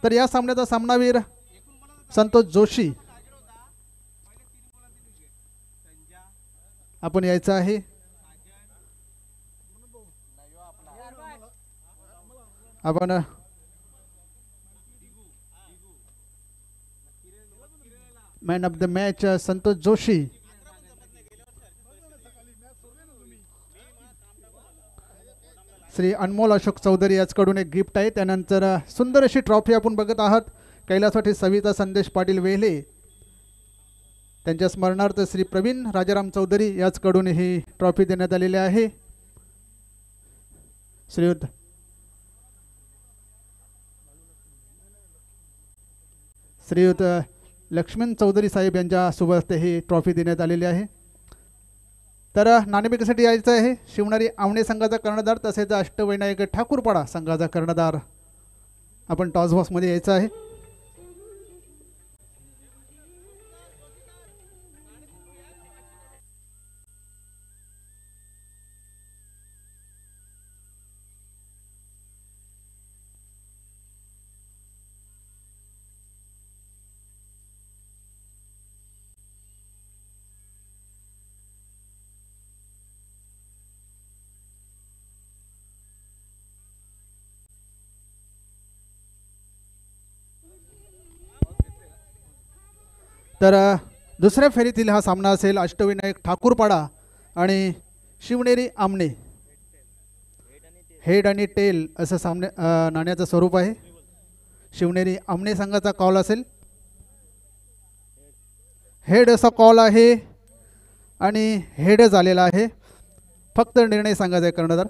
तर या सामन्याचा सामनावीर संतोष जोशी आपण यायचं आहे। आपण man of the match Santosh Joshi, Shri Anmol Ashok Chaudhari याचकडून एक गिफ्ट आहे। त्यानंतर सुंदर अशी ट्रॉफी आपण बघत आहात। कैलासवाडी सविता संदेश पाटील वेले त्यांच्या स्मरणार्थ श्री प्रवीण राजाराम चौधरी याचकडून ही ट्रॉफी देण्यात आलेली आहे। श्रीयुत लक्ष्मण चौधरी साहेब यांच्या शुभ हस्ते ही ट्रॉफी देण्यात आलेली आहे। तर नाणेफेकीसाठी यायचं आहे शिवणारी आमणे संघाचा कर्णधार तसेच अष्टविनायक ठाकूरपाडा संघाचा कर्णधार आपण टॉस बॉक्समध्ये यायचं आहे। तर दुसऱ्या फेरीतील हा सामना असेल अष्टविनायक ठाकूरपाडा आणि शिवनेरी आमणे। हेड आणि टेल असं सामन्या नाण्याचं स्वरूप आहे। शिवनेरी आमणे संघाचा कॉल असेल, हेड असा कॉल आहे आणि हेड झालेला आहे। फक्त निर्णय संघाचा कर्णधार।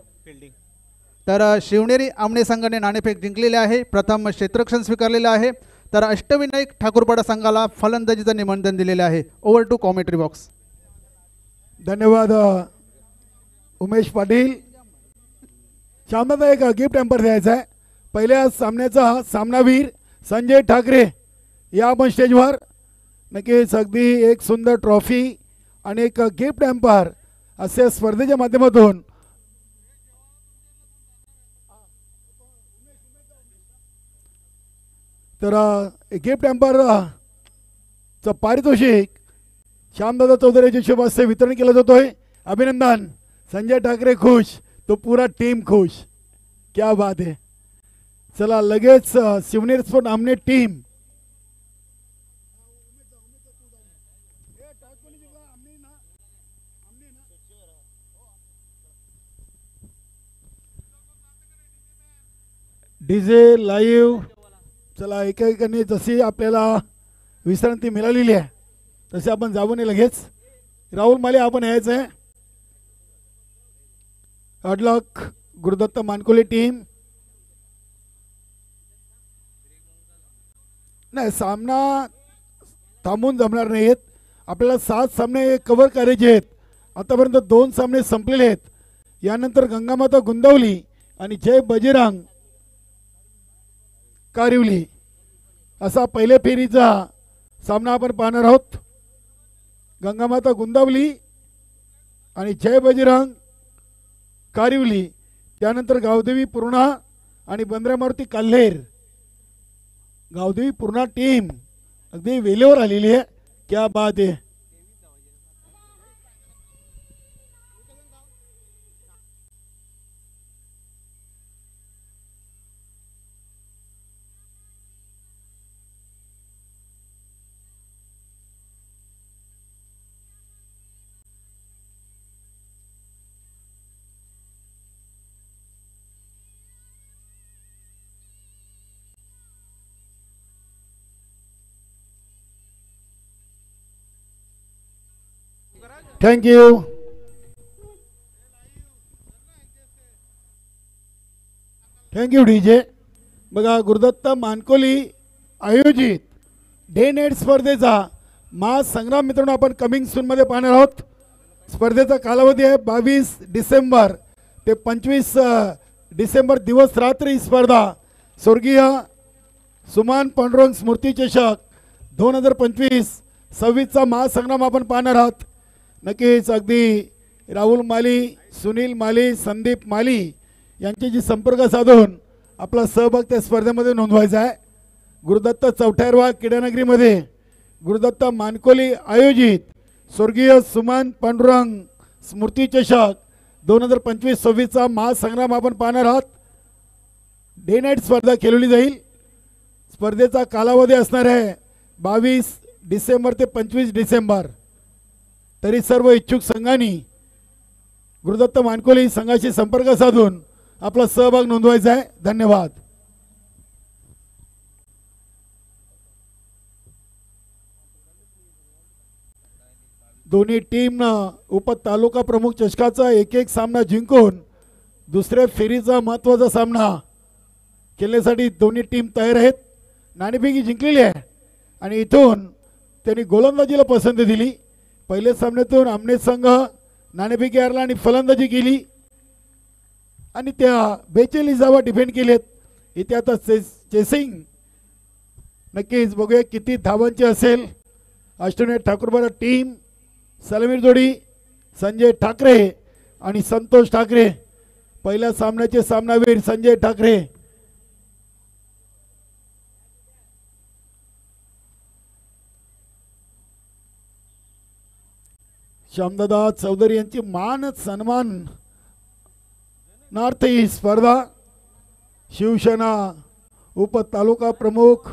तर शिवनेरी आमणे संघाने नाणेफेक जिंकलेले आहे, प्रथम क्षेत्ररक्षण स्वीकारलेले आहे। तर अष्टविनायक ठाकूरपाडा संघाला फलंदाजीचं निमंत्रण दिलेले आहे। Over to commentary box. धन्यवाद उमेश पाटील। सामन्याचा एक गिफ्ट हॅम्पर द्यायचा आहे। पहिल्या सामन्याचा सामनावीर संजय ठाकरे या आपण स्टेजवर नक्कीच अगदी एक सुंदर ट्रॉफी आणि एक गिफ्ट हॅम्पर असे स्पर्धेच्या माध्यमातून तर गिफ्ट हॅम्पर चं पारितोषिक श्यामदादा चौधरी यांच्या शुभ हस्ते वितरण केलं जातोय। अभिनंदन। संजय ठाकरे खुश तो पूरा टीम खुश, क्या बात है। चला लगेच शिवनेरी स्पोर्ट आमने टीम डीजे लाईव्ह। चला एकाएकाने जशी आपल्याला विश्रांती मिळालेली आहे तसे आपण जाऊ नये लगेच। राहुल माले आपण यायचं आहे। अडलक गुरुदत्त मानकोले टीम नाही, सामना थांबून जमणार नाहीत आपल्याला। 7 सामने कव्हर करायचे आहेत। आतापर्यंत 2 सामने संपलेले आहेत। यानंतर गंगामाता गुंदावली आणि जय बजरंग कारिवली असा पहिल्या फेरीचा सामना आपण पाहणार आहोत। गंगामाता गुंदावली आणि जय बजरंग कारिवली, त्यानंतर गावदेवी पूर्णा आणि बंद्रा मारुती काल्हेर। गावदेवी पूर्णा टीम अगदी वेळेवर आलेली आहे, क्या बात आहे। थँक्यू। Thank you DJ. बघा गुरुदत्त मानकोली आयोजित डे नाईट स्पर्धेचा महासंग्राम मित्रांनो आपण कमिंग सून मध्ये पाहणार आहोत। स्पर्धेचा कालावधी आहे 22 डिसेंबर ते 25 डिसेंबर दिवस रात्र ही स्पर्धा। स्वर्गीय सुमान पांडुरंग स्मृती चषक 2025 26चा महासंग्राम आपण पाहणार आहोत। नक्कीच अगदी राहुल माली, सुनील माली, संदीप माली यांच्याशी संपर्क साधून आपला सहभाग त्या स्पर्धेमध्ये नोंदवायचा आहे। गुरुदत्त चौथ्यारवा क्रीडानगरीमध्ये गुरुदत्त मानकोली आयोजित स्वर्गीय सुमन पांडुरंग स्मृती चषक 2025-26चा महासंग्राम आपण पाहणार आहोत. डे नाईट स्पर्धा खेळवली जाईल. स्पर्धेचा कालावधी असणार आहे 22 डिसेंबर ते 25 डिसेंबर. तरी सर्व इच्छुक संघांनी गुरुदत्त मानकोली संघाशी संपर्क साधून आपला सहभाग नोंदवायचा आहे. धन्यवाद. दोन्ही टीमनं उपतालुका प्रमुख चषकाचा एक सामना जिंकून दुसऱ्या फेरीचा महत्त्वाचा सामना खेळण्यासाठी दोन्ही टीम तयार आहेत. नाणेफेकी जिंकलेली आहे आणि इथून त्यांनी गोलंदाजीला पसंती दिली. पहिल्या सामन्यातून आमने संघ नाणेफेकी हारला आणि फलंदाजी केली आणि त्या 42 धावा डिफेंड केलेत. इथे आता चेसिंग नक्कीच बघूया किती धावांची असेल. अष्टनाथ ठाकूरबारा टीम सलामीर जोडी संजय ठाकरे आणि संतोष ठाकरे. पहिल्या सामन्याचे सामनावीर संजय ठाकरे. श्यामदादा चौधरी यांची मान सन्मान नार्थ ही स्पर्धा शिवसेना उपतालुका प्रमुख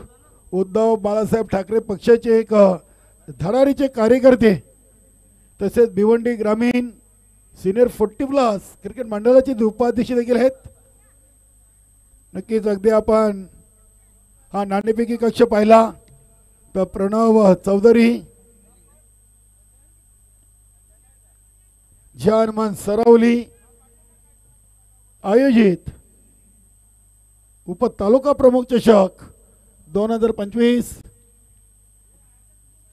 उद्धव बाळासाहेब ठाकरे पक्षाचे एक धडाडीचे कार्यकर्ते तसेच भिवंडी ग्रामीण सिनियर 40+ क्रिकेट मंडळाचे उपाध्यक्ष देखील आहेत. नक्कीच अगदी आपण हा नाणेफेकी कक्ष पाहिला तर प्रणव चौधरी जानमन सरावली आयोजित उपतालुका प्रमुख चषक 2025.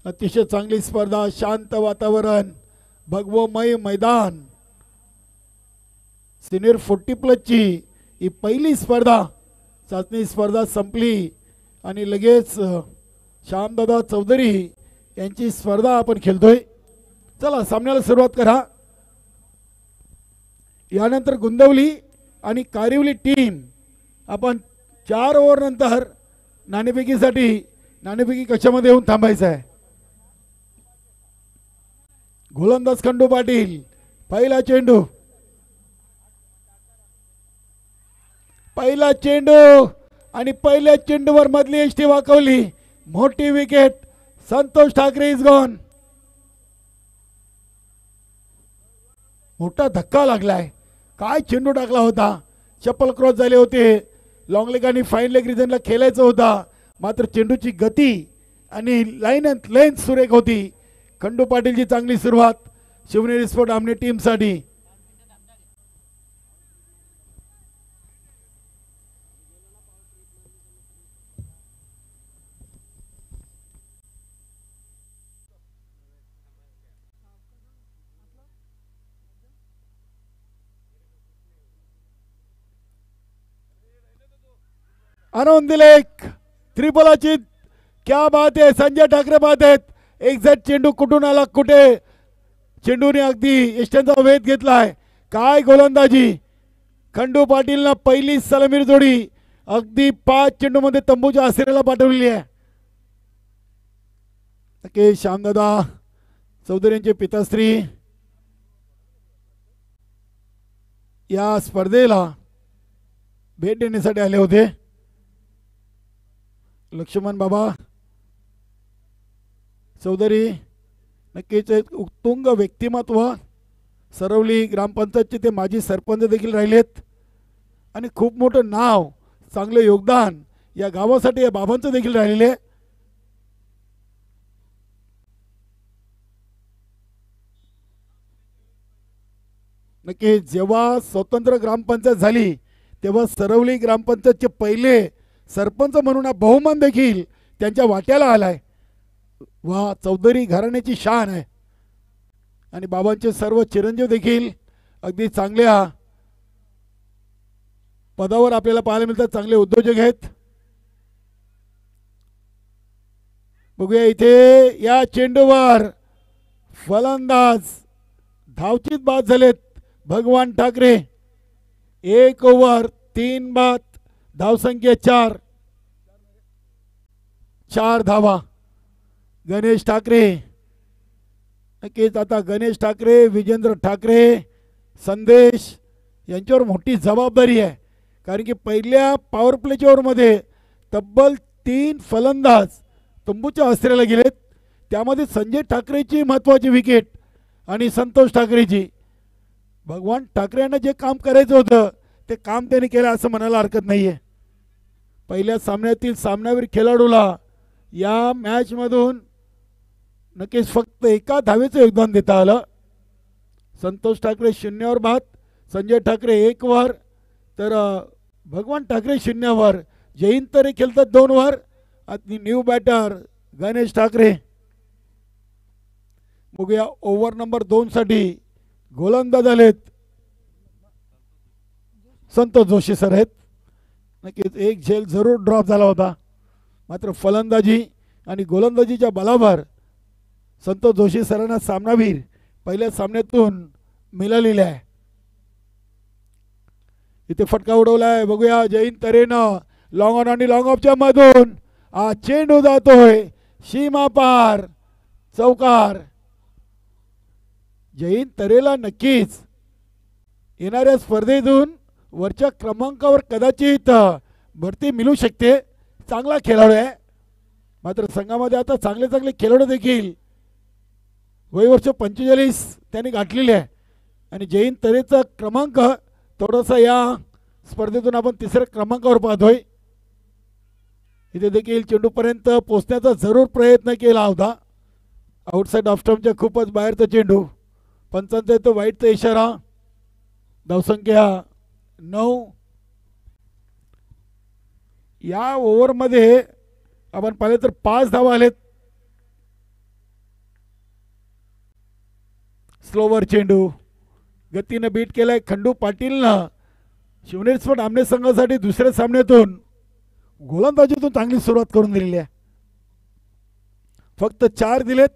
अतिशय चांगली स्पर्धा, शांत वातावरण, भगवमय मैदान. सिनियर 40+ ची ही पहिली स्पर्धा चाचणी स्पर्धा संपली आणि लगेच श्यामदादा चौधरी यांची स्पर्धा आपण खेळतोय. चला सामन्याला सुरुवात करा. यानंतर गुंदवली आणि कारिवली टीम आपण 4 ओव्हर नंतर नाणेफेकी कक्षामध्ये येऊन थांबायचं आहे. गोलंदाज खंडू पाटील पहिला चेंडू आणि पहिल्या चेंडूवर मधली एसटी वाकवली. मोठी wicket. Santosh Thackeray is gone. मोठा धक्का लागलाय. काय चेंडू टाकला होता. चप्पल क्रॉस झाले होते. लॉंग लेग आणि फाईन लेग रिजनला खेळायचं होता. मात्र चेंडूची गती आणि लेंथ सुरेख होती. खंडू पाटीलची चांगली सुरुवात शिवनेरी स्पोर्ट आमने टीमसाठी. आणून दिले त्रिपलाची. क्या बात आहे. संजय ठाकरे बात आहेत. एक्झॅक्ट चेंडू कुठून आला कुठे. चेंडूने अगदी इष्टांचा वेध घेतलाय. काय गोलंदाजी. खंडू पाटीलनं पहिली सलामीर जोडी अगदी 5 चेंडूमध्ये तंबूच्या आसरेला पाठवलेली आहे. नक्की श्यामदादा चौधरी यांचे पिताश्री या स्पर्धेला भेट देण्यासाठी आले होते. लक्ष्मण बाबा चौधरी नक्कीच एक उत्तुंग व्यक्तिमत्व. सरवली ग्रामपंचायतचे ते माजी सरपंच देखील राहिलेत आणि खूप मोठं नाव, चांगलं योगदान या गावासाठी या बाबांचं देखील राहिलेले. नक्की जेव्हा स्वतंत्र ग्रामपंचायत झाली तेव्हा सरवली ग्रामपंचायतचे पहिले सरपंच म्हणून हा बहुमान देखील त्यांच्या वाट्याला आलाय. वा, चौधरी घराण्याची शान आहे. आणि बाबांचे सर्व चिरंजीव देखील अगदी चांगल्या पदावर आपल्याला पाहायला मिळतात. चांगले उद्योजक आहेत. बघूया इथे या चेंडूवर फलंदाज धावचीत बाद झालेत भगवान ठाकरे. 1 ओव्हर 3 बाद, धावसंख्या 4. 4 धावा. गणेश ठाकरे, नक्कीच आता गणेश ठाकरे, विजेंद्र ठाकरे, संदेश यांच्यावर मोठी जबाबदारी आहे. कारण की पहिल्या पॉवर प्लेच्या ओव्हरमध्ये तब्बल 3 फलंदाज तंबूच्या आश्रयाला गेलेत. त्यामध्ये संजय ठाकरेची महत्त्वाची विकेट आणि संतोष ठाकरेची. भगवान ठाकरे यांना जे काम करायचं होतं ते काम त्यांनी केलं असं म्हणायला हरकत नाही आहे. पहिल्या सामन्यातील सामनावीर खेळाडूला या मॅचमधून नक्कीच फक्त एका धावेचं योगदान देता आलं. संतोष ठाकरे 0 वर बाद, संजय ठाकरे 1 वर, तर भगवान ठाकरे 0 वर. जयंत तरे खेळतात 2 वर आणि न्यू बॅटर गणेश ठाकरे. बघूया ओव्हर नंबर 2 साठी गोलंदाज आलेत संतोष जोशी सर आहेत. नक्कीच एक झेल जरूर ड्रॉप झाला होता, मात्र फलंदाजी आणि गोलंदाजीच्या बलावर संतोष जोशी सरांना सामनावीर पहिल्या सामन्यातून मिळालेले आहे. इथे फटका उडवलाय. बघूया जयंत तरेनं लॉंग ऑन आणि लॉंग ऑफच्या मधून हा चेंडू जातोय सीमा पार, चौकार. जयंत तरेला नक्कीच येणाऱ्या स्पर्धेतून वरच्या क्रमांकावर कदाचित भरती मिळू शकते. चांगला खेळाडू आहे, मात्र संघामध्ये आता चांगले चांगले खेळाडू देखील वयवर्ष 45 त्यांनी गाठलेले आहे. आणि जयंत तरेचा क्रमांक थोडासा या स्पर्धेतून आपण 3ऱ्या क्रमांकावर पाहतोय. इथे देखील चेंडूपर्यंत पोहोचण्याचा जरूर प्रयत्न केला होता. आउटसाइड ऑफ स्टंपच्या खूपच बाहेरचा चेंडू. पंचांचा येतो वाईटचा इशारा. धावसंख्या 9. या ओव्हरमध्ये आपण पाहिले तर 5 धावा आलेत. स्लोवर चेंडू गतीनं बीट केलाय खंडू पाटीलनं. शिवनेरी स्पोर्ट आमने संघासाठी दुसऱ्या सामन्यातून गोलंदाजीतून चांगली सुरुवात करून दिलेली आहे. फक्त 4 दिलेत.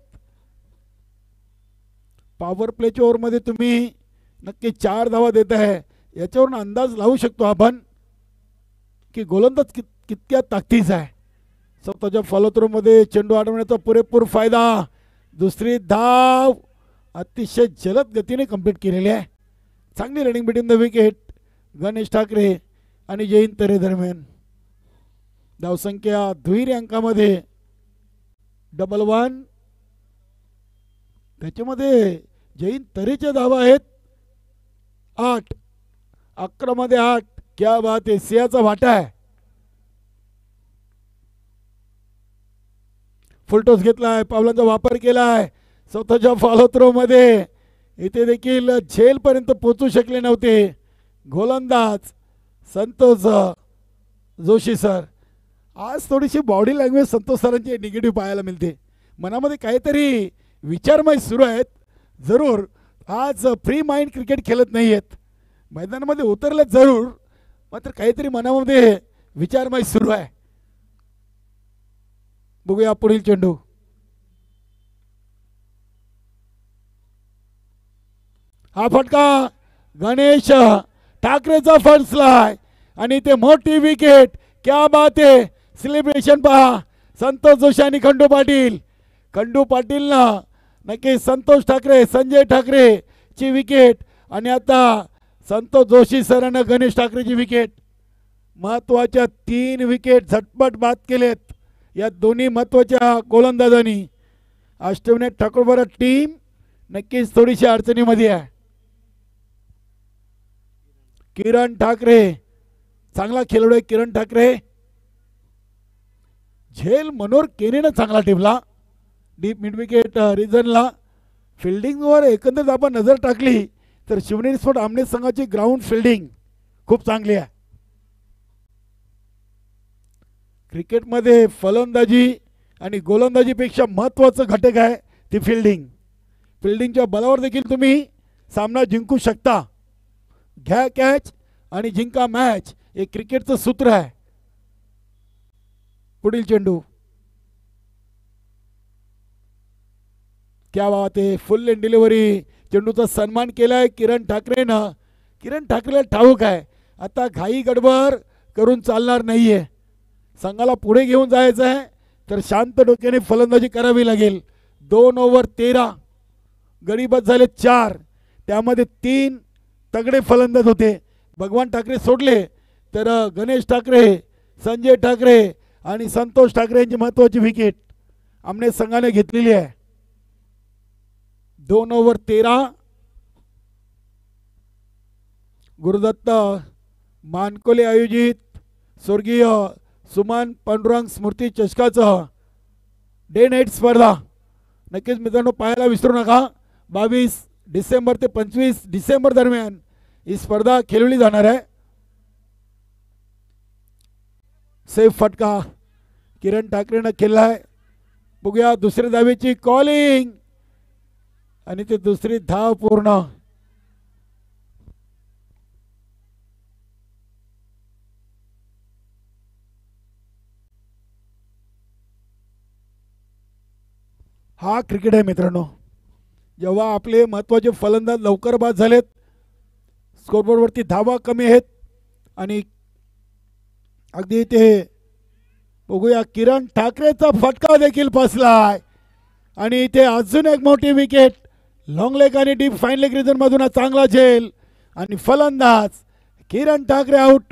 पॉवर प्लेच्या ओव्हरमध्ये तुम्ही नक्की 4 धावा देत आहे, याच्यावरून अंदाज लावू शकतो आपण की गोलंदाज कितक्या ताकदीचा आहे. स्वतःच्या फॉलोथ्रूमध्ये चेंडू अडवण्याचा पुरेपूर फायदा. दुसरी धाव अतिशय जलद गतीने कंप्लीट केलेली आहे. चांगली running between the wicket Ganesh Thackeray आणि जयंत तरे दरम्यान. धावसंख्या दुहेरी अंकामध्ये 1-1. त्याच्यामध्ये जयंत तरेच्या धावा आहेत 8. 11 मध्ये 8. क्या बात आहे, सिंहाचा वाटा आहे. फुलटॉस घेतलाय, पावलांचा वापर केलाय स्वतःच्या फॉलो थ्रो मध्ये. इथे देखील झेल पर्यंत पोहोचू शकले नव्हते गोलंदाज संतोष जोशी सर. आज थोडीशी बॉडी लँग्वेज संतोष सरांची निगेटिव्ह पाहायला मिळते. मनामध्ये काहीतरी विचारमय सुरू आहेत. जरूर आज फ्री माइंड क्रिकेट खेळत नाही आहेत. मैदानामध्ये उतरले जरूर, मात्र काहीतरी मनामध्ये विचारमय सुरू आहे. बघूया पुढील चेंडू. हा फटका गणेश ठाकरेचा फर्स्ट स्लाय आणि ते मोठी विकेट. क्या बात आहे, सेलिब्रेशन पहा संतोष जोशी आणि खंडू पाटील. खंडू पाटीलनं नक्की संतोष ठाकरे संजय ठाकरे ची विकेट आणि आता संतोष जोशी सरांना गणेश ठाकरेची विकेट. महत्त्वाच्या 3 विकेट झटपट बाद केलेत या दोन्ही महत्त्वाच्या गोलंदाजांनी. अष्टविनायक ठाकूरबरा टीम नक्कीच थोडीशी अडचणीमध्ये आहे. किरण ठाकरे चांगला खेळाडू आहे. किरण ठाकरे झेल मनोहर केनेनं चांगला टिपला डीप मिड विकेट रिजनला. फिल्डिंगवर एकंदरीत आपण नजर टाकली तर शिवनेरी स्पोर्ट आमने संघाची ग्राउंड फिल्डिंग खूप चांगली आहे. क्रिकेटमध्ये फलंदाजी आणि गोलंदाजीपेक्षा महत्त्वाचं घटक आहे ती फिल्डिंग. फिल्डिंगच्या बलावर देखील तुम्ही सामना जिंकू शकता. घ्या कॅच आणि जिंका मॅच हे क्रिकेटचं सूत्र आहे. पुढील चेंडू. क्या बात आहे, फुल लेन डिलिव्हरी. चेंडूचा सन्मान केलाय किरण ठाकरेनं. किरण ठाकरेला ठाऊक आहे आता घाई गडबड करून चालणार नाहीये. संघाला पुढे घेऊन जायचं आहे. तर शांत डोक्याने फलंदाजी करावी लागेल. 2 ओव्हर 13, गडी बाद झाले 4, त्यामध्ये 3 तगडे फलंदाज होते. भगवान ठाकरे सोडले तर गणेश ठाकरे, संजय ठाकरे आणि संतोष ठाकरे यांची महत्त्वाची विकेट आमने संघाने घेतलेली आहे. 2 ओव्हर 13, गुरुदत्त मानकोले आयोजित स्वर्गीय सुमन पांडुरंग स्मृती चषकाचं डे नाईट स्पर्धा नक्कीच मित्रांनो पाहायला विसरू नका. 22 डिसेंबर ते 25 डिसेंबर दरम्यान ही स्पर्धा खेळवली जाणार आहे. सेफ फटका किरण ठाकरेनं खेळलाय. बघूया दुसऱ्या धावेची कॉलिंग आणि ते दुसरी धाव पूर्ण. हा क्रिकेट आहे मित्रांनो. जेव्हा आपले महत्त्वाचे फलंदाज लवकर बाद झालेत, स्कोरबोर्डवरती धावा कमी आहेत आणि अगदी ते बघूया किरण ठाकरेचा फटका देखील फसलाय आणि इथे अजून एक मोठी विकेट. लॉंग लेग आणि डीप फाईन लेग रिजन मधून चांगला झेल आणि फलंदाज किरण ठाकरे आउट.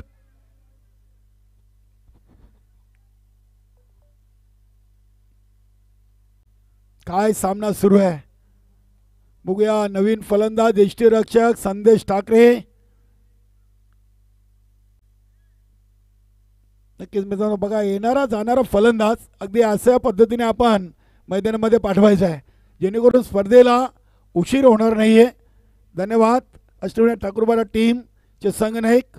काय सामना सुरू आहे बघूया. नवीन फलंदाज यष्टीरक्षक संदेश ठाकरे. नक्कीच मित्रांनो बघा येणारा जाणारा फलंदाज अगदी अशा पद्धतीने आपण मैदानामध्ये पाठवायचा आहे जेणेकरून स्पर्धेला उशीर होणार नाहीये. धन्यवाद अष्टविनायक ठाकूरबारा टीम चे संघनायक.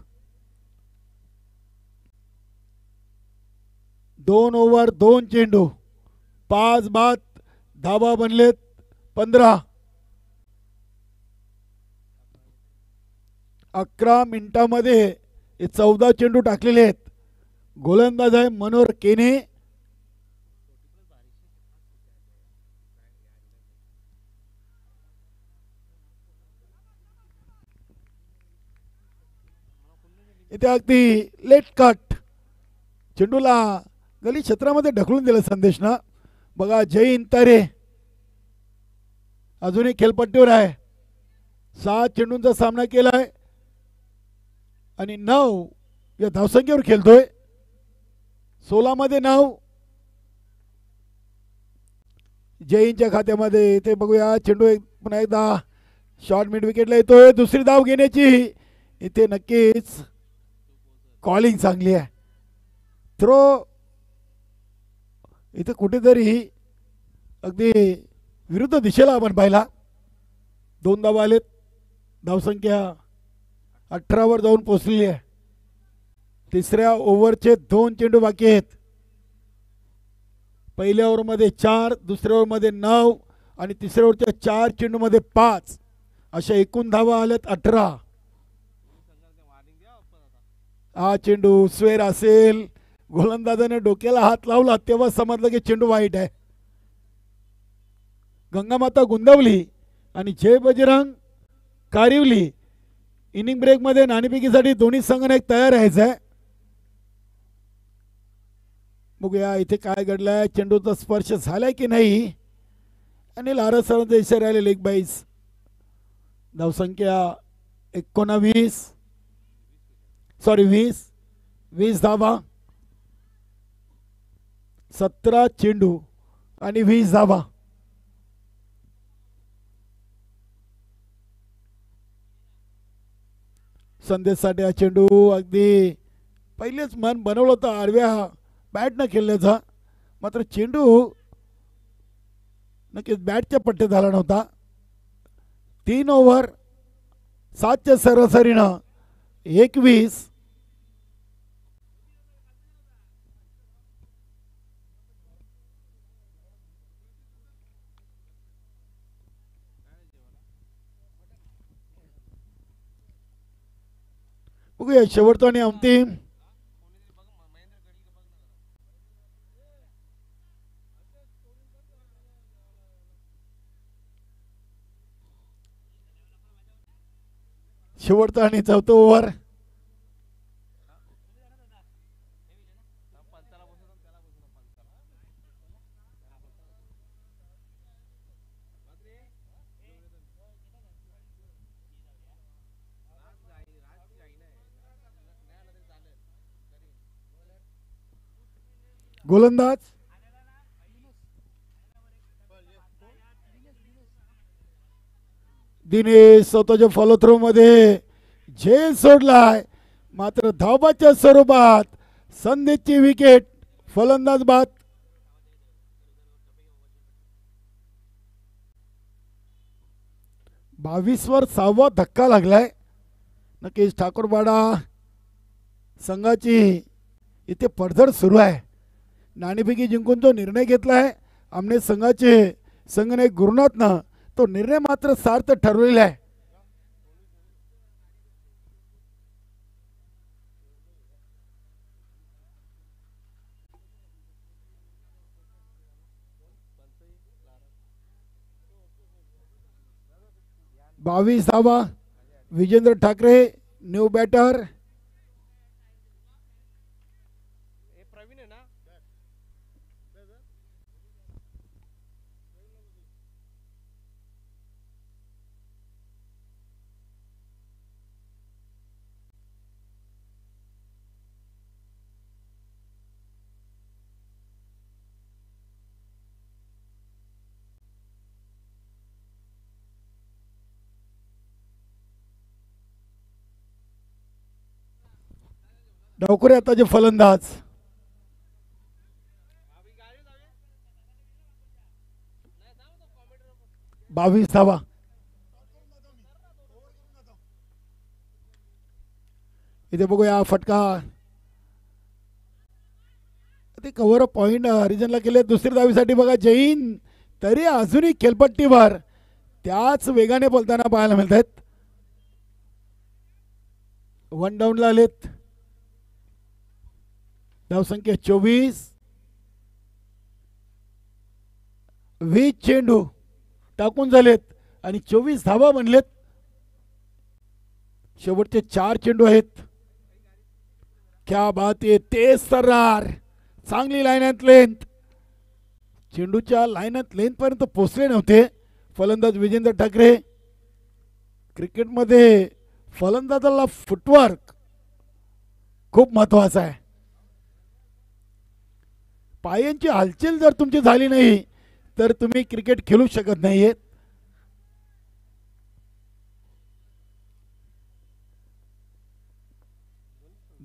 2 ओव्हर 2 चेंडू 5 बाद, धावा बनलेत 15. 11 मिनिटांमध्ये 14 चेंडू टाकलेले आहेत. गोलंदाज आहे मनोहर केने. इथे अगदी लेट कट चेंडूला गली क्षेत्रामध्ये ढकलून दिलं संदेशना. बघा जय इंतारे अजूनही खेळपट्टीवर आहे. 7 चेंडूंचा सामना केलाय आणि 9 या धावसंख्येवर खेळतोय. 16 मध्ये 9 जयींच्या खात्यामध्ये. इथे बघूया चेंडू पुन्हा एकदा शॉर्ट मिड विकेटला येतोय. दुसरी धाव घेण्याची इथे नक्कीच कॉलिंग चांगली आहे. थ्रो इथे कुठेतरी अगदी विरुद्ध दिशेला आपण पाहिला. 2 धावा आलेत. धावसंख्या 18 वर जाऊन पोहोचलेली आहे. तिसऱ्या ओव्हरचे 2 चेंडू बाकी आहेत. पहिल्या ओव्हरमध्ये 4, दुसऱ्या ओव्हरमध्ये 9 आणि तिसऱ्या ओव्हरच्या 4 चेंडूमध्ये 5 अशा एकूण धावा आल्यात 18. हा चेंडू स्वेर असेल. गोलंदाजाने डोक्याला हात लावला तेव्हा समजलं की चेंडू वाईट आहे. गंगामाता गुंदावली आणि जय बजरंग कारिवली इनिंग ब्रेक मध्ये नाणेफेकीसाठी दोन्ही संघाने तयार राहायचं आहे. बघूया इथे काय घडलंय. चेंडूचा स्पर्श झालाय की नाही. अनिल आरसरांचा इशारा आले लेग बाईस. धावसंख्या 20 धावा, 17 चेंडू आणि 20 धावा. संदेशसाठी हा चेंडू अगदी पहिलेच मन बनवलं होतं आडव्या बॅटनं खेळण्याचा, मात्र चेंडू नक्कीच बॅटच्या पट्ट्यात झाला नव्हता. 3 ओव्हर 7च्या सरासरीनं 21. बघूया शेवटचा आणि अंतिम शेवटचा आणि चौथा ओव्हर. गोलंदाज दिनेश स्वतःच्या फॉलो थ्रो मध्ये झेल सोडलाय, मात्र धावाच्या स्वरूपात संदेशची विकेट. फलंदाज बाद. वर 6वा धक्का लागलाय. नक्कीच ठाकूरवाडा संघाची इथे पडझड सुरू आहे. नाणेफेकी जिंकून जो निर्णय घेतलाय आमने संघाचे संघनायक गुरुनाथनं, तो निर्णय मात्र सार्थ ठरवलेला आहे. बावीस धावा. Vijendra Thackeray new batter. डावखुरे आताचे फलंदाज. बावीस धावा. इथे बघूया फटका. ते कव्हर पॉइंट हरिजनला केले. दुसरी धावीसाठी बघा जैन तरी अजूनही खेळपट्टीवर त्याच वेगाने बोलताना पाहायला मिळत आहेत. 1 डाऊनला आलेत. धावसंख्या 24. 20 चेंडू टाकून झालेत आणि 24 धावा बनलेत. शेवटचे 4 चेंडू आहेत. क्या बात आहे. तेज सर्रार. चांगली लाईनत लेंथ. चेंडूच्या लाईनत लेंथ पर्यंत पोहोचले नव्हते फलंदाज विजेंद्र ठाकरे. क्रिकेटमध्ये फलंदाजाला फुटवर्क खूप महत्वाचा आहे. पायांची हालचाल जर तुमची झाली नाही तर तुम्ही क्रिकेट खेळू शकत नाहीये.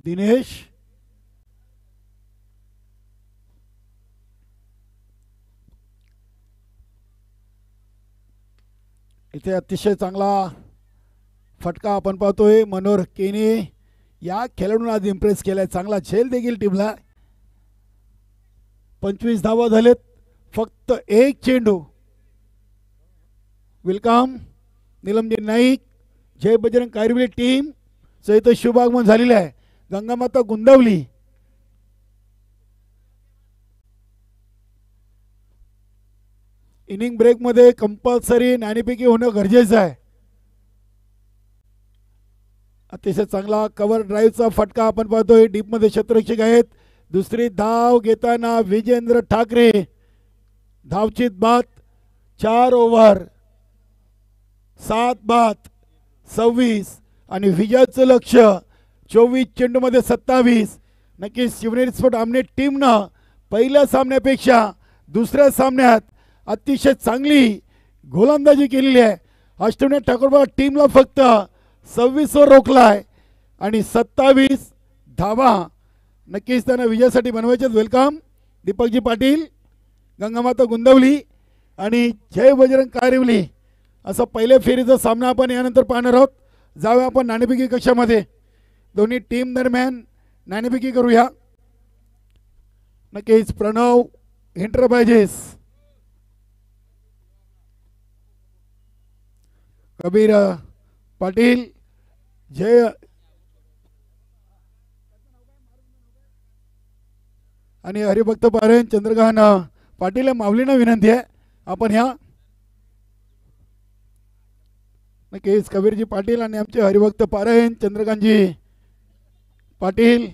दिनेश इथे अतिशय चांगला फटका आपण पाहतोय. मनोहर केने या खेळाडूंना आज इम्प्रेस केलाय. चांगला झेल देखील टीमला. 25 धावा झालेत. फक्त 1 चेंडू. वेलकम निलमजी नाईक, जय बजरंग कायरविले टीम सहित शुभागमन झालेलं आहे. गंगामाता गुंदावली. इनिंग ब्रेक मध्ये कंपल्सरी नाणेफेकी होणं गरजेचं आहे. अतिशय चांगला कव्हर ड्राईव्हचा फटका आपण पाहतोय. डीप मध्ये क्षेत्ररक्षक आहेत. दुसरी धाव घेताना विजेंद्र ठाकरे. धावचीत बाद. 4 ओव्हर 7 बाद 26 आणि विजयाचं लक्ष 24 चेंडूमध्ये 27. नक्कीच शिवनेरी स्पोर्ट आमने टीमनं पहिल्या सामन्यापेक्षा दुसऱ्या सामन्यात अतिशय चांगली गोलंदाजी केलेली आहे. अष्टविनायक ठाकूरवाडा टीमला फक्त 26 वर रोखलाय आणि 27 धावा नक्कीच त्यांना विजयासाठी बनवायचे. वेलकम दीपकजी पाटील, गंगामाता गुंदवली आणि जय बजरंग कारिवली. असा पहिल्या फेरीचा सामना आपण यानंतर पाहणार आहोत. जाऊया आपण नाणेफेकी कक्षामध्ये. दोन्ही टीम दरम्यान नाणेफेकी करूया. नक्कीच प्रणव एंटरप्राइजेस, कबीर पाटील, जय आणि हरिभक्त पारेन चंद्रकांत पाटील माऊलींना विनंती आहे आपण ह्या. नक्कीच कबीरजी पाटील आणि आमचे हरिभक्त पारेन चंद्रकांतजी पाटील.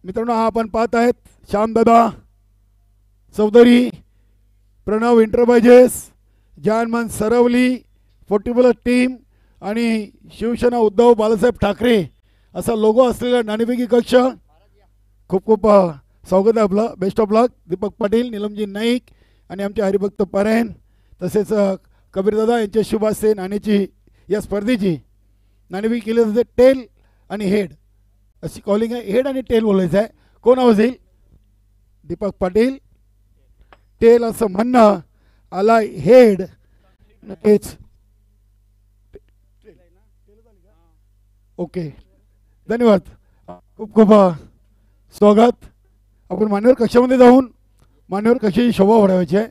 मित्रांनो हा आपण पाहत आहेत श्यामदादा चौधरी, प्रणव एंटरप्राइजेस, जानमन सरवली, फोर्टिबल टीम आणि शिवसेना उद्धव बाळासाहेब ठाकरे असा लोगो असलेला नाणेफेकी कक्ष. खूप खूप स्वागत आहे आपलं. बेस्ट ऑफ लक. दीपक पाटील, निलमजी नाईक आणि आमचे हरिभक्त परेन तसेच कबीरदादा यांच्या शुभ हस्ते नाणेची या स्पर्धेची नाणेफेकी केली जाते. टेल आणि हेड अशी कॉलिंग आहे. हेड आणि टेल बोलायचं आहे. कोण आवाज येईल? दीपक पाटील. टेल असं म्हणणं आला. हेड नक्कीच. ओके, धन्यवाद. खूप खूप स्वागत. आपण मान्यवर कक्षामध्ये जाऊन मान्यवर कक्षाची शोभा वाढवायची आहे.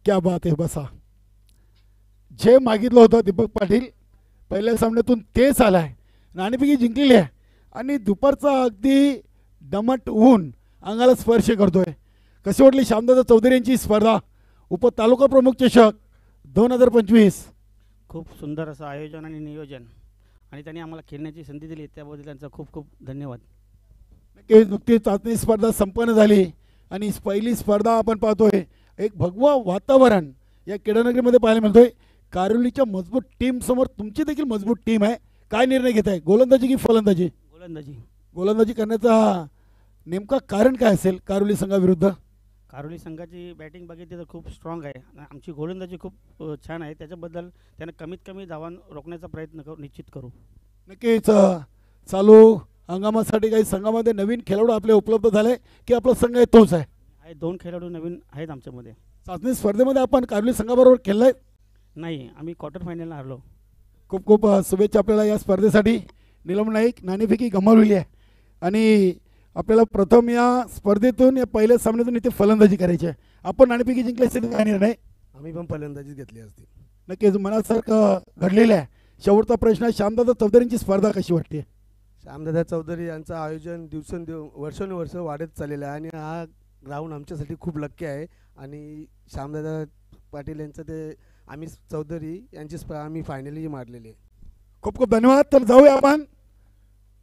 क्या बात आहे. बसा. जे मागितलं होतं दीपक पाटील पहिल्या सामन्यातून तेच आलं आहे. नाणेफेकी जिंकलेली आहे आणि दुपारचा अगदी दमट ऊन अंगाला स्पर्श करतोय. कशी वाटली श्यामदादा चौधरी यांची स्पर्धा? उपतालुका प्रमुख चषक 2025. खूप सुंदर असं आयोजन आणि नियोजन आणि त्यांनी आम्हाला खेळण्याची संधी दिली त्याबद्दल त्यांचा खूप खूप धन्यवाद. नक्कीच. नुकतीच चाचणी स्पर्धा संपन्न झाली आणि पहिली स्पर्धा आपण पाहतोय. एक भगवं वातावरण या क्रीडानगरीमध्ये पाहायला मिळतोय. कारोलीच्या मजबूत टीम समोर तुमची देखील मजबूत टीम आहे. काय निर्णय घेत आहे? गोलंदाजी की फलंदाजी? गोलंदाजी. गोलंदाजी करण्याचा नेमका कारण काय असेल कारोली संघाविरुद्ध? कारोली संघाची बॅटिंग बघितली तर खूप स्ट्रॉंग आहे आणि आमची गोलंदाजी खूप छान आहे. त्याच्याबद्दल त्यानं कमीत कमी धावा रोखण्याचा प्रयत्न निश्चित करू. नक्कीच. चालू हंगामासाठी काही संघामध्ये नवीन खेळाडू आपले उपलब्ध झाले की आपला संघ आहे तोच आहे? आहे 2 खेळाडू नवीन आहेत आमच्यामध्ये. चाचणी स्पर्धेमध्ये आपण कारोली संघाबरोबर खेळलाय? नाही, आम्ही क्वार्टर फायनलला हरलो. खूप खूप शुभेच्छा आपल्याला या स्पर्धेसाठी. नीलम नाईक नाणेफेकी गमावलेली आहे आणि आपल्याला प्रथम या स्पर्धेतून या पहिल्या सामन्यातून इथे फलंदाजी करायची आहे. आपण नाणेफेकी जिंकली असते काय निर्णय? आम्ही पण फलंदाजीच घेतली असती. नक्कीच मनासारखं घडलेलं आहे. शेवटचा प्रश्न आहे, श्यामदादा चौधरींची स्पर्धा कशी वाटते? श्यामदादा चौधरी यांचं आयोजन दिवसेंदिवस वर्षानुवर्ष वाढत चाललेलं आहे आणि हा ग्राउंड आमच्यासाठी खूप लक्की आहे. आणि श्यामदादा पाटील यांचं ते आम्ही चौधरी यांची आम्ही फायनली मारलेली आहे. खूप खूप धन्यवाद. तर जाऊया आपण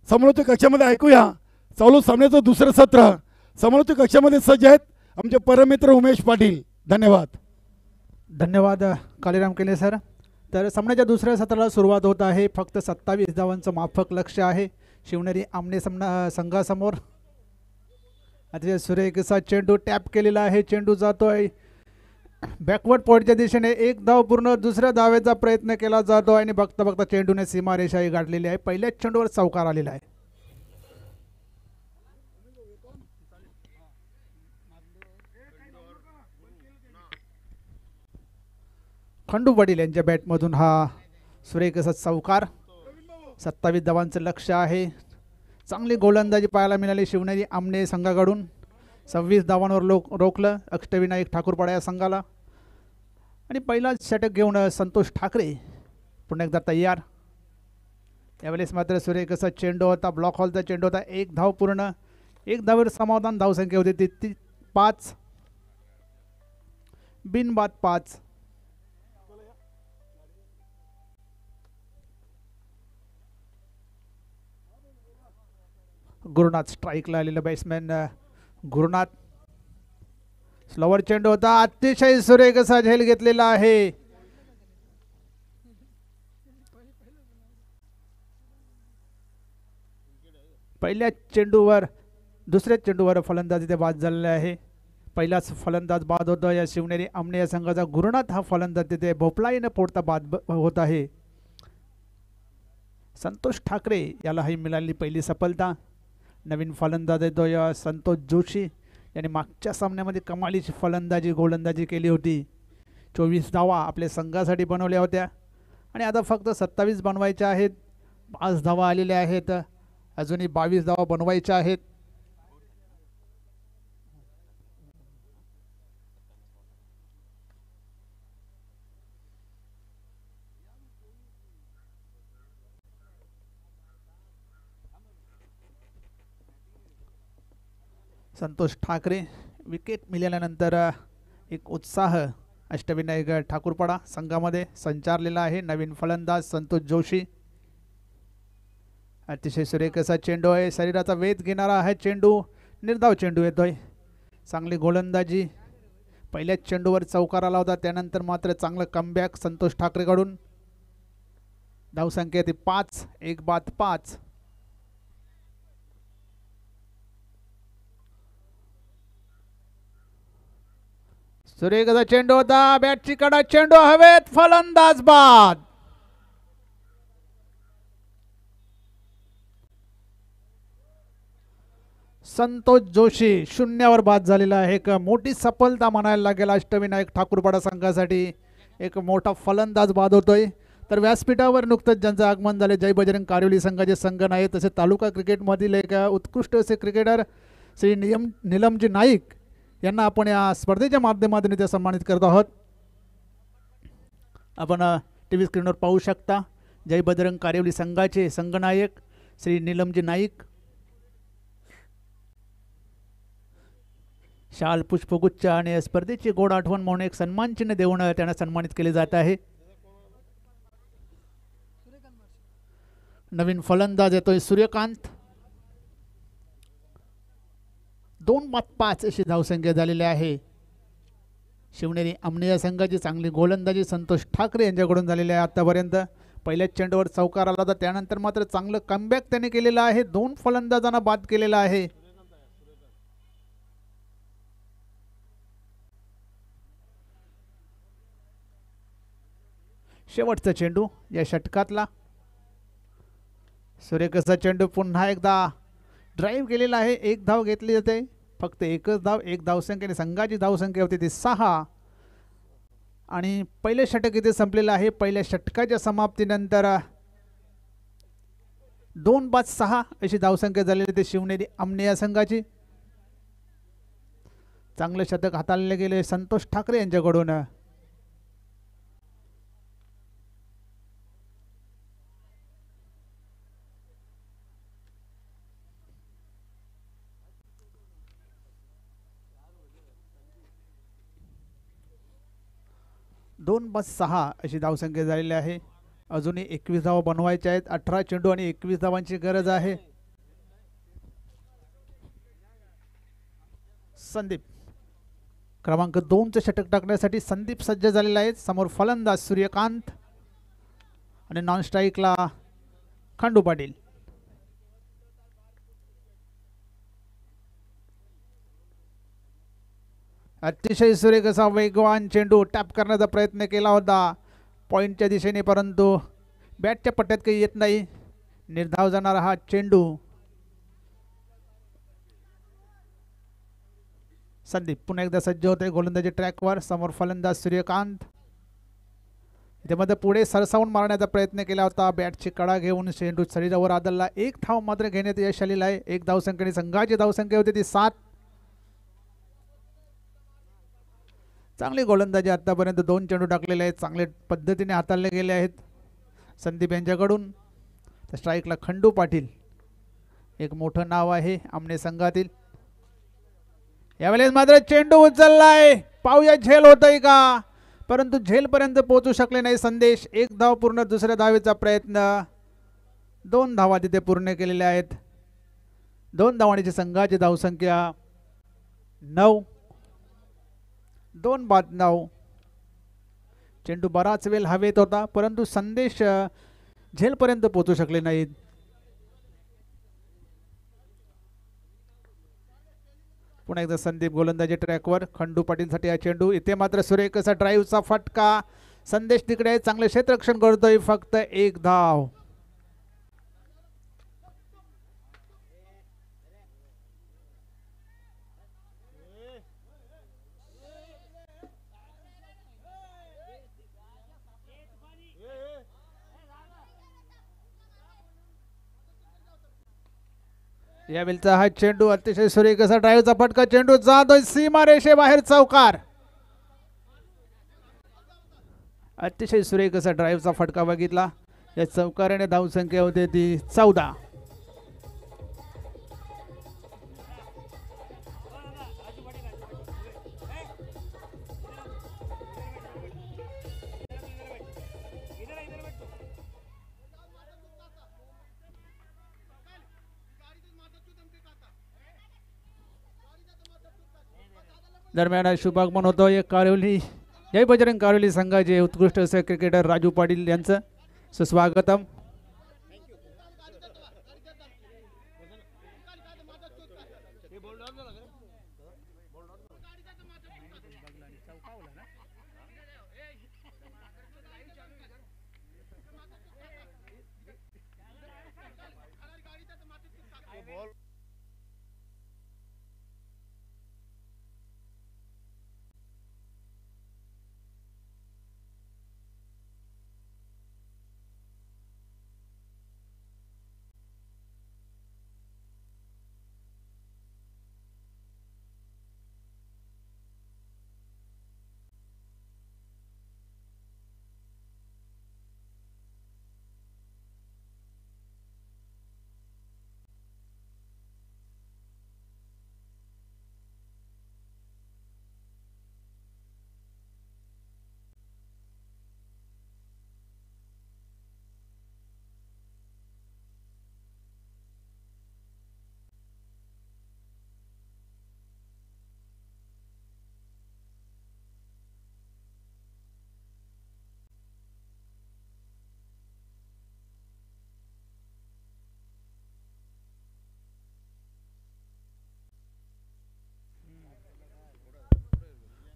समालोचक कक्षामध्ये. ऐकूया चालू सामन्याचं दुसरं सत्र. समालोचक कक्षामध्ये सज्ज आहेत आमचे परमित्र उमेश पाटील. धन्यवाद. धन्यवाद कालीराम केले सर. तर सामन्याच्या दुसऱ्या सत्राला सुरुवात होत आहे. फक्त 27 धावांचं माफक लक्ष आहे शिवनेरी आमने संघासमोर. अतिशय सुरेख असा चेंडू टॅप केलेला आहे. चेंडू जातोय बॅकवर्ड पॉईंटच्या दिशेने. एक धाव पूर्ण. दुसऱ्या धावेचा प्रयत्न केला जातो आणि बघता बघता चेंडूने सीमारेषाही गाठलेली आहे. पहिल्याच चेंडूवर चौकार आलेला आहे. खंडू वडील यांच्या बॅटमधून हा सुरेख असा चौकार. 27 धावांचं लक्ष आहे. चांगली गोलंदाजी पाहायला मिळाली शिवनेरी आमने संघाकडून. 26 धावांवर रोखलं अष्टविनायक ठाकूरपाडा या संघाला. आणि पहिलाच षटक घेऊन संतोष ठाकरे पुन्हा एकदा तयार. यावेळेस मात्र सुरेख असा चेंडू होता. ब्लॉक हॉलचा चेंडू होता. एक धाव पूर्ण. एक धावेवर समाधान. धावसंख्या होती ती 5. बिनबाद 5. गुरुनाथ स्ट्राईकला आलेला बॅट्समॅन गुरुनाथ. स्लोवर चेंडू होता. अतिशय सुरेख असा झेल घेतलेला आहे. पहिल्या चेंडूवर दुसऱ्या चेंडूवर फलंदाजी ते बाद झालेले आहे. पहिलाच फलंदाज बाद होता या शिवनेरी आमने या संघाचा. गुरुनाथ हा फलंदाज तिथे भोपळाईने फोडता बाद होत आहे. संतोष ठाकरे याला ही मिळाली पहिली सफलता. नवीन फलंदाज येतो या संतोष जोशी यांनी मागच्या सामन्यामध्ये कमालीची फलंदाजी गोलंदाजी केली होती. 24 धावा आपल्या संघासाठी बनवल्या होत्या आणि आता फक्त 27 बनवायच्या आहेत. 5 धावा आलेल्या आहेत. अजूनही 22 धावा बनवायच्या आहेत. संतोष ठाकरे विकेट मिळाल्यानंतर एक उत्साह अष्टविनायक ठाकूरपाडा संघामध्ये संचारलेला आहे. नवीन फलंदाज संतोष जोशी. अतिशय सुरेख असा चेंडू आहे. शरीराचा वेध घेणारा हा चेंडू. निर्धाव चेंडू येतोय. चांगली गोलंदाजी. पहिल्याच चेंडूवर चौकार आला होता. त्यानंतर मात्र चांगलं कमबॅक संतोष ठाकरेकडून. धावसंख्या ती 5. एक बाद 5. सुरेखचा चेंडू होता, बॅटची कडा, चेंडू हवेत, फलंदाज बाद. संतोष जोशी शून्यावर बाद झालेला आहे. एक मोठी सफलता म्हणायला लागेल अष्टविनायक ठाकूरपाडा संघासाठी. एक मोठा फलंदाज बाद होतोय. तर व्यासपीठावर नुकतंच ज्यांचं आगमन झाले जय बजरंग कारिवली संघाचे संघ आहे, तसे तालुका क्रिकेटमधील एक उत्कृष्ट असे क्रिकेटर श्री नीलमजी नाईक यांना आपण या स्पर्धेच्या माध्यमातून इथे सन्मानित करत आहोत. आपण टी व्ही स्क्रीनवर पाहू शकता जय बजरंग कारिवली संघाचे संघनायक श्री नीलमजी नाईक. शाल पुष्पगुच्छ आणि स्पर्धेची गोड आठवण म्हणून एक सन्मान चिन्ह देऊन त्यांना सन्मानित केले जात आहे. नवीन फलंदाज येतोय सूर्यकांत. 2-5 अशी धावसंख्या झालेली आहे. शिवनेरी आमने या संघाची चांगली गोलंदाजी संतोष ठाकरे यांच्याकडून झालेली आहे. आतापर्यंत पहिल्याच चेंडूवर चौकार आला होता, त्यानंतर मात्र चांगलं कमबॅक त्यांनी केलेलं आहे. 2 फलंदाजांना बाद केलेला आहे. शेवटचा चेंडू या षटकातला. सूर्यकांतचा चेंडू पुन्हा एकदा ड्राईव्ह केलेला आहे. 1 धाव घेतली जाते, फक्त एकच धाव. 1 धावसंख्येने संघाची धावसंख्या होती ती 6 आणि पहिले षटक इथे संपलेलं आहे. पहिल्या षटकाच्या समाप्तीनंतर 2-5-6 अशी धावसंख्या झालेली ते शिवनेरी आमने या संघाची. चांगले शतक हाताळले गेले संतोष ठाकरे यांच्याकडून. दोन 2-6 अशी धावसंख्या झालेली आहे. अजूनही 21 धावा बनवायच्या आहेत. 18 चेंडू आणि 21 धावांची गरज आहे. संदीप क्रमांक 2चे षटक टाकण्यासाठी संदीप सज्ज झालेला आहे. समोर फलंदाज सूर्यकांत आणि नॉन स्ट्राईकला खंडू पाटील. अतिशय सुरेख असा वेगवान चेंडू टॅप करण्याचा प्रयत्न केला होता पॉइंटच्या दिशेने, परंतु बॅटच्या पट्ट्यात काही येत नाही. निर्धाव जाणारा हा चेंडू. संदीप पुन्हा एकदा सज्ज होते गोलंदाजी ट्रॅकवर. समोर फलंदाज सूर्यकांत. त्यामध्ये पुढे सरसावून मारण्याचा प्रयत्न केला होता. बॅटची कडा घेऊन चेंडू शरीरावर आदळला. 1 धाव मात्र घेण्यात यश आलेलं आहे. 1 धावसंख्येने संघाची धावसंख्या होती ती 7. चांगली गोलंदाजी आतापर्यंत 2 चेंडू टाकलेले आहेत. चांगले पद्धतीने हाताळले गेले आहेत संदीप यांच्याकडून. तर स्ट्राईकला खंडू पाटील एक मोठं नाव आहे आमने संघातील. यावेळेस मात्र चेंडू उचललाय. पाहूया झेल होतय का, परंतु झेलपर्यंत पोहोचू शकले नाही संदेश. 1 धाव पूर्ण. दुसऱ्या धावेचा प्रयत्न. 2 धावा तिथे पूर्ण केलेल्या आहेत. 2 धावांची संघाची धावसंख्या 9. 2-9. चेंडू बराच वेळ हवेत होता, परंतु संदेश झेलपर्यंत पोहोचू शकले नाहीत. पुन्हा एकदा संदीप गोलंदाजी ट्रॅकवर. खंडू पाटीलसाठी हा चेंडू. इथे मात्र सुरेख असा ड्राईव्हचा फटका. संदेश तिकडे चांगले क्षेत्ररक्षण करतोय. फक्त 1 धाव. यावेळचा हा चेंडू अतिशय सुरेख असा ड्राईव्हचा फटका. चेंडू जातोय सीमा रेषेबाहेर. चौकार. अतिशय सुरेख असा ड्राईव्हचा फटका बघितला. या चौकाराने धावसंख्या होते ती 14. दरम्यान शुभागमन होतो एक कारिवली जय बजरंग कारिवली संघाचे उत्कृष्ट असे क्रिकेटर राजू पाटील यांचं. सुस्वागतम.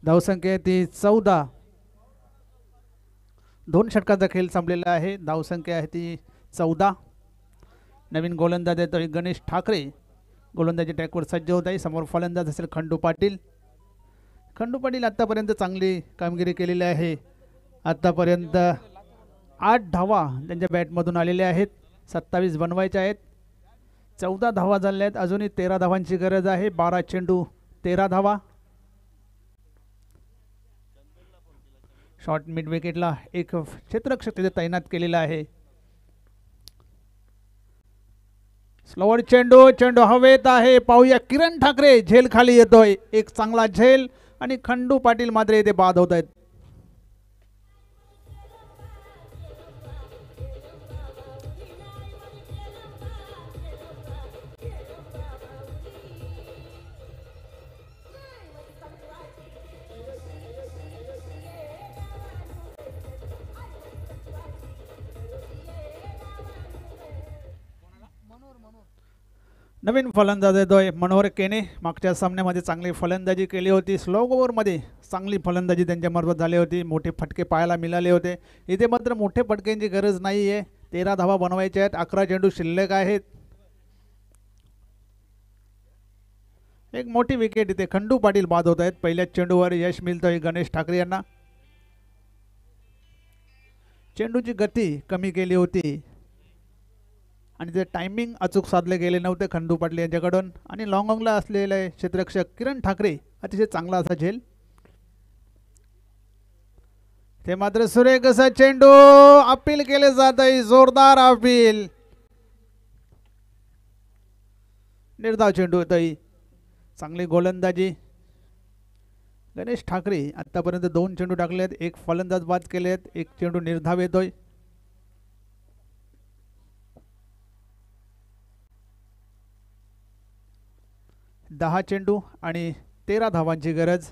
धावसंख्या आहे ती 14. 2 षटकांचा खेळ संपलेला आहे. धावसंख्या आहे ती 14. नवीन गोलंदाज येतोय गणेश ठाकरे. गोलंदाजी ट्रॅकवर सज्ज होत आहे. समोर फलंदाज असेल खंडू पाटील. खंडू पाटील आत्तापर्यंत चांगली कामगिरी केलेली आहे. आत्तापर्यंत 8 धावा त्यांच्या बॅटमधून आलेल्या आहेत. 27 बनवायच्या आहेत. 14 धावा झाल्या आहेत. अजूनही 13 धावांची गरज आहे. 12 चेंडू 13 धावा. शॉर्ट मिड विकेटला एक क्षेत्ररक्षक तिथे तैनात केलेला आहे. स्लोअर चेंडू हवेत आहे. पाहूया किरण ठाकरे झेल खाली येतोय. एक चांगला झेल आणि खंडू पाटील मात्र येथे बाद होत आहेत. नवीन फलंदाज येतोय मनोहर केने. मागच्या सामन्यामध्ये चांगली फलंदाजी केली होती. स्लो ओव्हरमध्ये चांगली फलंदाजी त्यांच्यामार्फत झाली होती. मोठे फटके पाहायला मिळाले होते. इथे मात्र मोठे फटक्यांची गरज नाही आहे. 13 धावा बनवायच्या आहेत. 11 चेंडू शिल्लक आहेत. एक मोठी विकेट इथे खंडू पाटील बाद होत आहेत. पहिल्या चेंडूवर यश मिळतोय गणेश ठाकरे यांना. चेंडूची गती कमी केली होती आणि ते टायमिंग अचूक साधले गेले नव्हते खंडू पाटील यांच्याकडून. आणि लॉंग ऑनला असलेले क्षेत्ररक्षक किरण ठाकरे अतिशय चांगला असा झेल. ते मात्र सुरेख असा चेंडू अपील केले जात आहे. जोरदार अपील. निर्धाव चेंडू होतोय. चांगली गोलंदाजी गणेश ठाकरे. आतापर्यंत 2 चेंडू टाकले आहेत. एक फलंदाज बाद केले आहेत. एक चेंडू निर्धाव येतोय. दहा चेंडू आणि 13 धावांची गरज.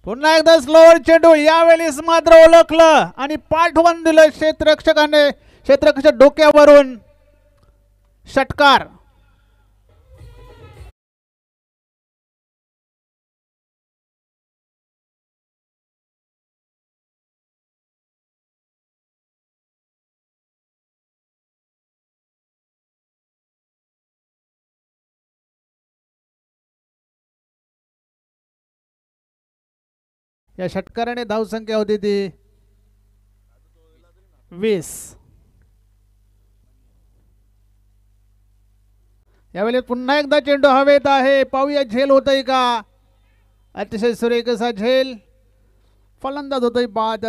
पुन्हा एकदा स्लोअर चेंडू. यावेळेस मात्र ओळखलं आणि पाठवून दिलं क्षेत्ररक्षकाने. क्षेत्ररक्षक डोक्यावरून षटकार. या षटकाराने धावसंख्या होती ती 20. यावेळी पुन्हा एकदा चेंडू हवेत आहे. पाहूया झेल होतय का. अतिशय सुरेख असा झेल. फलंदाज होतोय बाद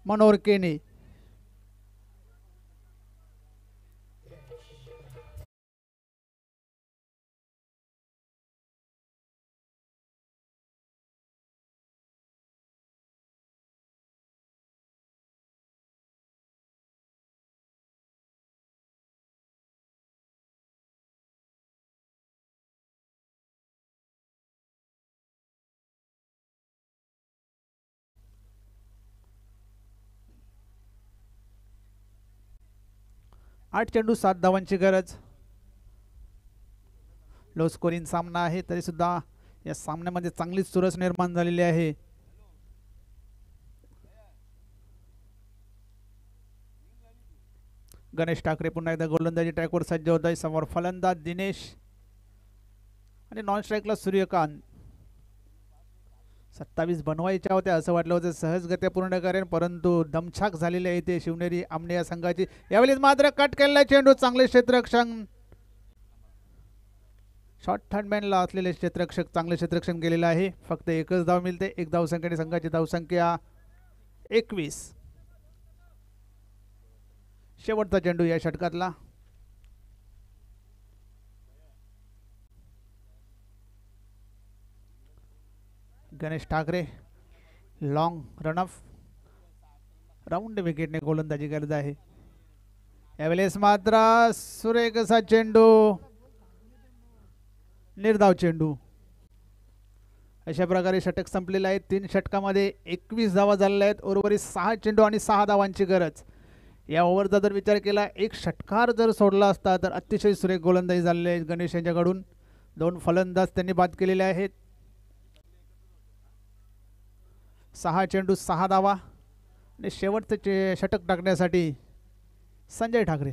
मनोहर केने. आठ चेंडू 7 धावांची गरज. लो स्कोरिंग सामना आहे तरी सुद्धा या सामन्यामध्ये चांगलीच चुरस निर्माण झालेली आहे. गणेश ठाकरे पुन्हा एकदा गोलंदाजी ट्रॅकवर सज्ज होत आहे. समोर फलंदाज दिनेश आणि नॉन स्ट्राईकला सूर्यकांत. 27 बनवायच्या होत्या असं वाटलं होतं सहजगत्या पूर्ण करेन, परंतु दमछाक झालेली आहे ते शिवनेरी आमने या संघाची. यावेळी मात्र कट केलेला चेंडू. चांगले क्षेत्ररक्षण. शॉर्ट थर्डमॅनला असलेले क्षेत्ररक्षक चांगले क्षेत्ररक्षण केलेलं आहे. फक्त एकच धाव मिळते. एक धावसंख्येने संघाची धावसंख्या 21. शेवटचा चेंडू या षटकातला. Ganesh Thackeray long run off round विकेटने गोलंदाजी करत आहे. यावेळेस मात्र सुरेख असा चेंडू. निर्धाव चेंडू. अशा प्रकारे षटक संपलेलं आहे. 3 षटकामध्ये 21 धावा झालेल्या आहेत. उर्वरित 6 चेंडू आणि 6 धावांची गरज. या ओव्हरचा जर विचार केला एक षटकार जर सोडला असता तर अतिशय सुरेख गोलंदाजी झालेली आहे गणेश यांच्याकडून. 2 फलंदाज त्यांनी बाद केलेले आहेत. 6 चेंडू 6 धावा आणि शेवटचे षटक टाकण्यासाठी संजय ठाकरे.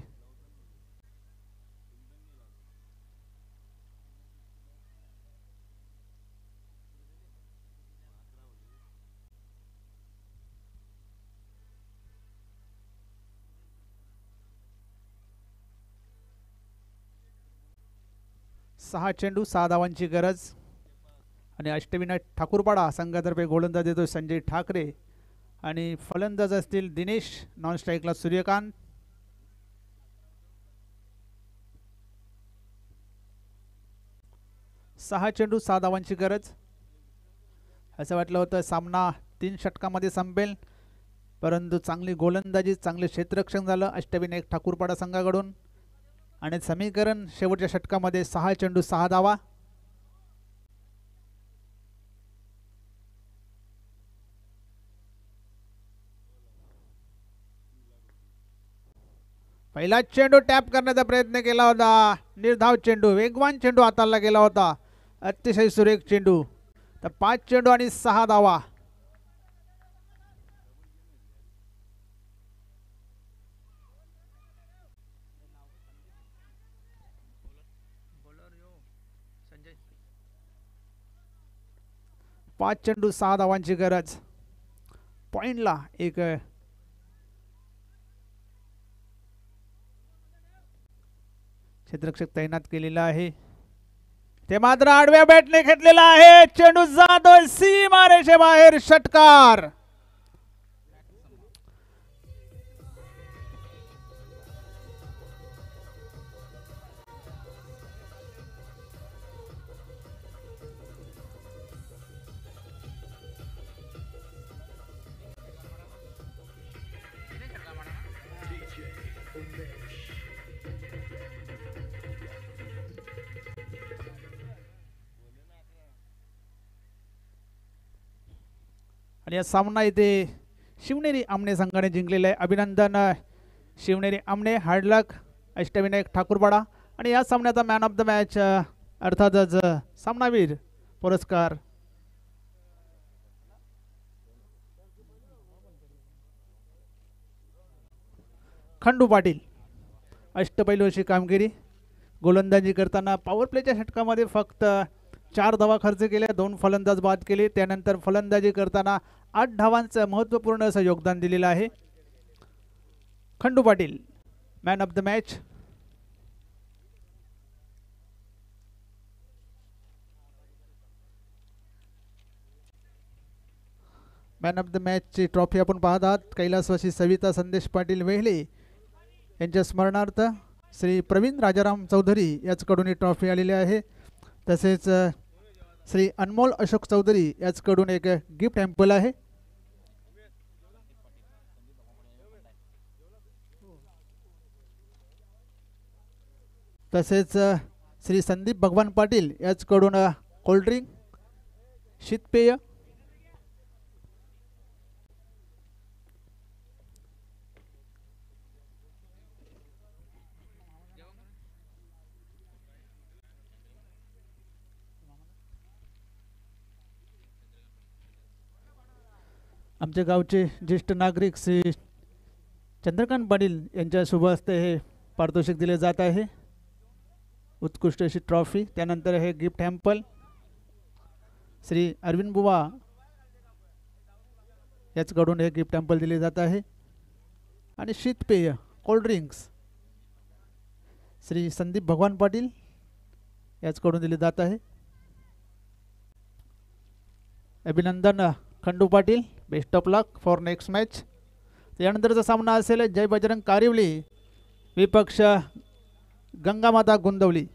सहा चेंडू 6 धावांची गरज आणि अष्टविनायक ठाकूरपाडा संघातर्फे गोलंदाज देतो संजय ठाकरे आणि फलंदाज असतील दिनेश, नॉन स्ट्राईकला सूर्यकांत. सहा चेंडू 6 धावांची गरज. असं वाटलं होतं सामना 3 षटकामध्ये संपेल, परंतु चांगली गोलंदाजी, चांगले क्षेत्ररक्षण झालं अष्टविनायक ठाकूरपाडा संघाकडून आणि समीकरण शेवटच्या षटकामध्ये 6 चेंडू 6 धावा. पहिला चेंडू टॅप करण्याचा प्रयत्न केला होता, निर्धाव चेंडू, वेगवान चेंडू हाताळला गेला होता, अतिशय सुरेख चेंडू. तर 5 चेंडू आणि 6 धावा. पाच चेंडू 6 धावांची गरज. पॉइंटला एक क्षेत्ररक्षक तैनात केलेला आहे. ते मात्र आडव्या बॅटने घेतलेला आहे. चेंडू जातोय सीमारेषे बाहेर, षटकार. आणि या सामना इथे शिवनेरी आमने संघाने जिंकलेला आहे. अभिनंदन शिवनेरी आमने, हार्ड लक अष्टविनायक ठाकूरपाडा. आणि या सामन्याचा मॅन ऑफ द मॅच अर्थातच सामनावीर पुरस्कार खंडू पाटील. अष्टपैलू अशी कामगिरी. गोलंदाजी करताना पॉवर प्लेच्या षटकामध्ये फक्त 4 धावा खर्च केल्या, 2 फलंदाज बाद केले. त्यानंतर फलंदाजी करताना 8 धावांचं महत्त्वपूर्ण असं योगदान दिलेलं आहे. Khandu Patil man of the match. Man of the मॅचची ट्रॉफी आपण पाहत आहात. कैलासवासी सविता संदेश पाटील वेहले यांच्या स्मरणार्थ श्री प्रवीण राजाराम चौधरी याचकडून ही ट्रॉफी आलेली आहे. तसेच श्री अनमोल अशोक चौधरी याचकडून एक गिफ्ट हॅम्पल आहे. तसेच श्री संदीप भगवान पाटील याचकडून कोल्ड्रिंक, शीतपेय. आमच्या गावचे ज्येष्ठ नागरिक श्री चंद्रकांत पाटील यांच्या शुभ हस्ते हे पारितोषिक दिले जात आहे, उत्कृष्ट अशी ट्रॉफी. त्यानंतर हे गिफ्ट हॅम्पल श्री अरविंद बुवा याचकडून हे गिफ्ट हॅम्पल दिले जात आहे. आणि शीतपेय कोल्ड्रिंक्स श्री संदीप भगवान पाटील याचकडून दिले जात आहे. अभिनंदन Khandu Patil, best of luck for next match. त्यानंतरचा सामना असेल जय बजरंग कारिवली विपक्ष गंगामाता गोंदवली.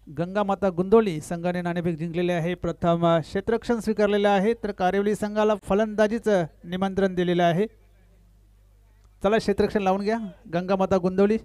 गंगामाता गोंदवली संघाने नाणेफेक जिंकलेले आहे. प्रथम क्षेत्ररक्षण स्वीकारलेले आहे, तर कारिवली संघाला फलंदाजीचं निमंत्रण दिलेलं आहे. चला क्षेत्ररक्षण लावून घ्या गंगामाता गोंदवली.